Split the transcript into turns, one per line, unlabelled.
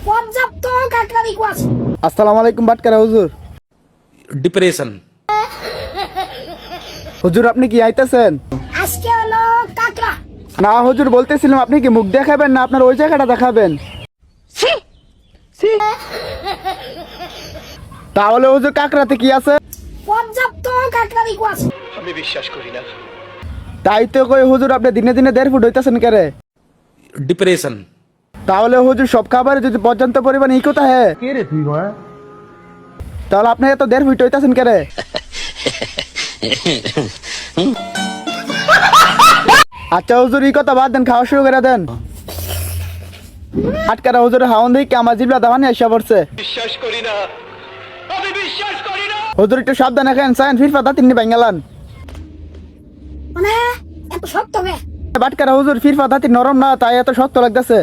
পর্যাপ্ত কাকড়া রিকোয়েস্ট।
আসসালামু আলাইকুম বাটকারা হুজুর।
ডিপ্রেশন।
হুজুর আপনি কি আইতেছেন?
আজকে হলো কাকড়া।
না হুজুর বলতেছিলাম আপনি কি মুখ দেখাবেন না আপনার ওই জায়গাটা দেখাবেন? তাহলে হুজুর কাকড়াতে কি আছে?
পর্যাপ্ত কাকড়া রিকোয়েস্ট।
তাই তো কই হুজুর আপনি দিনে দিনে 1.5 ফুট হইতেছেন কেরে?
ডিপ্রেশন।
তাহলে হুজুর সব খাবারে যদি পর্যাপ্ত পরিমাণে ইকো থাকে
কে রে তুই মা?
তাহলে আপনি এত 1.5 ফুট হইতেছেন কেরে? আচ্ছা হুজুর এই কথা বাদ দেন, খাওয়া শুরু করে দেন। আটকারা হুজুর হাউন দেখে আমার জিবলা দাওয়ানি এসে পড়ছে। হুজুর একটু সাবধানে খান, সাইন ফিরফা দাঁতিনি বাঙ্গালান।
মানে এত শক্ত বে।
বাটকারা হুজুর ফিরফা দাঁতি নরম না তাই এত শক্ত লাগতেছে।